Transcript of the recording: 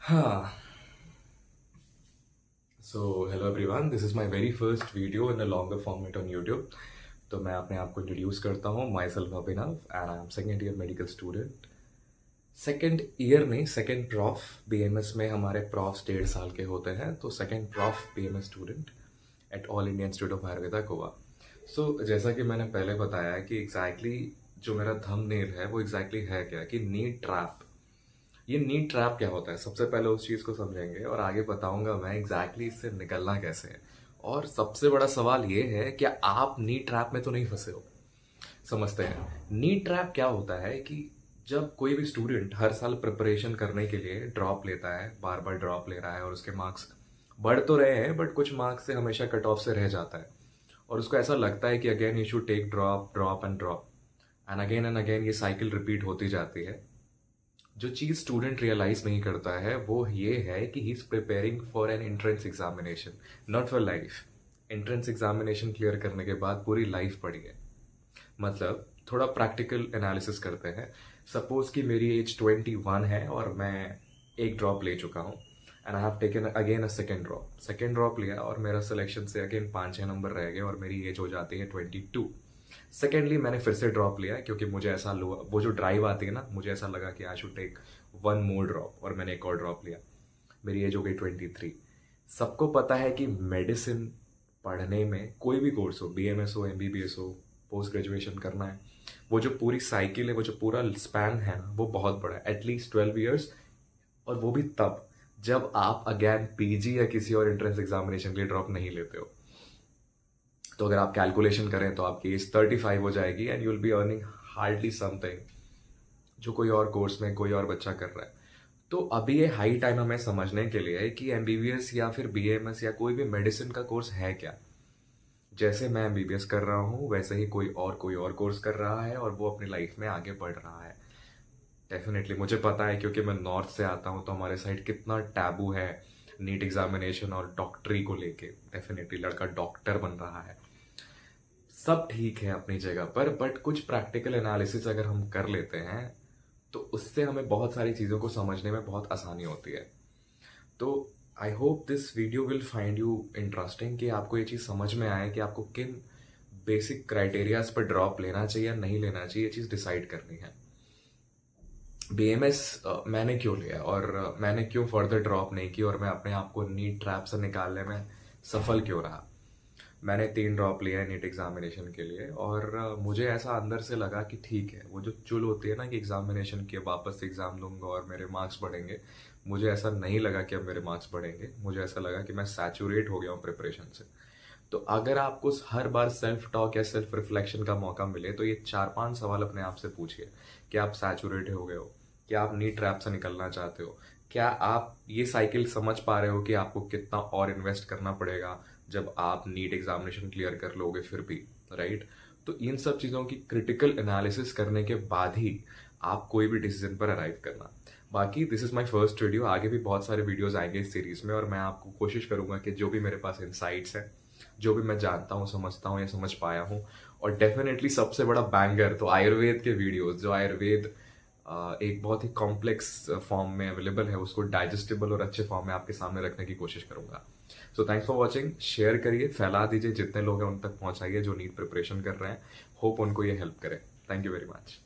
Huh. So, hello everyone. This is my very first video in a longer format on YouTube. तो मैं अपने आप को introduce करता हूँ. Myself Abhinav and I am second year medical student. Second year नहीं, second prof. BMS में हमारे प्रॉफ्स 1.5 साल के होते हैं, तो second prof BMS student at all India institute of Ayurveda Goa. So जैसा कि मैंने पहले बताया है कि एग्जैक्टली जो मेरा थंबनेल है वो एग्जैक्टली है क्या, कि नीट ट्रैप. ये नीट ट्रैप क्या होता है, सबसे पहले उस चीज़ को समझेंगे और आगे बताऊंगा मैं एग्जैक्टली इससे निकलना कैसे है. और सबसे बड़ा सवाल ये है, क्या आप नीट ट्रैप में तो नहीं फंसे हो. समझते हैं नीट ट्रैप क्या होता है. कि जब कोई भी स्टूडेंट हर साल प्रिपरेशन करने के लिए ड्रॉप लेता है, बार बार ड्रॉप ले रहा है और उसके मार्क्स बढ़ तो रहे हैं बट कुछ मार्क्स से हमेशा कट ऑफ से रह जाता है, और उसको ऐसा लगता है कि again you should take drop drop and again ये साइकिल रिपीट होती जाती है. जो चीज़ स्टूडेंट रियलाइज नहीं करता है वो ये है कि he is preparing for an entrance examination, not for life. Entrance examination clear करने के बाद पूरी लाइफ पड़ी है. मतलब थोड़ा प्रैक्टिकल एनालिसिस करते हैं. सपोज कि मेरी एज 21 है और मैं एक ड्रॉप ले चुका हूँ and I have taken again a second drop लिया और मेरा सिलेक्शन से अगेन 5-6 नंबर रह गए और मेरी एज हो जाती है 22. सेकेंडली मैंने फिर से ड्रॉप लिया क्योंकि मुझे ऐसा वो जो ड्राइव आती है ना, मुझे ऐसा लगा कि I should take one more drop, और मैंने एक और ड्रॉप लिया. मेरी एज हो गई 23. सबको पता है कि मेडिसिन पढ़ने में कोई भी कोर्स हो, बीएमएस हो, एमबीबीएस हो, पोस्ट ग्रेजुएशन करना है, वो जो पूरी साइकिल है, वो जो पूरा स्पैन है ना, वो बहुत बड़ा है, एटलीस्ट 12 ईयर्स. और वो भी तब जब आप अगेन पीजी या किसी और एंट्रेंस एग्जामिनेशन के लिए ड्रॉप नहीं लेते हो. तो अगर आप कैलकुलेशन करें तो आपकी एज 35 हो जाएगी and you will be earning hardly something जो कोई और कोर्स में कोई और बच्चा कर रहा है. तो अभी ये हाई टाइम हमें समझने के लिए है कि एमबीबीएस या फिर बीएमएस या कोई भी मेडिसिन का कोर्स है क्या. जैसे मैं एमबीबीएस कर रहा हूँ वैसे ही कोई और कोर्स कर रहा है और वो अपनी लाइफ में आगे बढ़ रहा है. डेफिनेटली मुझे पता है क्योंकि मैं नॉर्थ से आता हूँ, तो हमारे साइड कितना टैबू है नीट एग्जामिनेशन और डॉक्टरी को लेके. डेफिनेटली लड़का डॉक्टर बन रहा है, सब ठीक है अपनी जगह पर, बट कुछ प्रैक्टिकल एनालिसिस अगर हम कर लेते हैं तो उससे हमें बहुत सारी चीज़ों को समझने में बहुत आसानी होती है. तो I hope this video will find you interesting, कि आपको ये चीज़ समझ में आए कि आपको किन बेसिक क्राइटेरियाज पर ड्रॉप लेना चाहिए या नहीं लेना चाहिए, ये चीज़ डिसाइड करनी है. बीएमएस मैंने क्यों लिया और मैंने क्यों फर्दर ड्रॉप नहीं की, और मैं अपने आप को नीट ट्रैप से निकालने में सफल क्यों रहा. मैंने 3 ड्रॉप लिया है नीट एग्जामिनेशन के लिए, और मुझे ऐसा अंदर से लगा कि ठीक है, वो जो चुल होती है ना कि एग्जामिनेशन के वापस एग्जाम लूंगा और मेरे मार्क्स बढ़ेंगे, मुझे ऐसा नहीं लगा कि अब मेरे मार्क्स बढ़ेंगे. मुझे ऐसा लगा कि मैं सैचुरेट हो गया हूँ प्रिपरेशन से. तो अगर आपको हर बार सेल्फ टॉक या सेल्फ रिफ्लेक्शन का मौका मिले तो ये 4-5 सवाल अपने आप से पूछिए. क्या आप सैचुरेट हो गए हो? क्या आप नीट ट्रैप से निकलना चाहते हो? क्या आप ये साइकिल समझ पा रहे हो कि आपको कितना और इन्वेस्ट करना पड़ेगा जब आप नीट एग्जामिनेशन क्लियर कर लोगे फिर भी, राइट. तो इन सब चीज़ों की क्रिटिकल एनालिसिस करने के बाद ही आप कोई भी डिसीजन पर अराइव करना. बाकी this is my first video, आगे भी बहुत सारे वीडियोस आएंगे इस सीरीज में, और मैं आपको कोशिश करूंगा कि जो भी मेरे पास इंसाइट्स हैं, जो भी मैं जानता हूँ, समझता हूँ या समझ पाया हूँ, और डेफिनेटली सबसे बड़ा बैंगर तो आयुर्वेद के वीडियोस, जो आयुर्वेद एक बहुत ही कॉम्प्लेक्स फॉर्म में अवेलेबल है, उसको डाइजेस्टेबल और अच्छे फॉर्म में आपके सामने रखने की कोशिश करूंगा. So thanks for watching. Share करिए, फैला दीजिए, जितने लोग हैं उन तक पहुंचाइए जो नीट प्रिपरेशन कर रहे हैं. होप उनको ये हेल्प करे. Thank you very much.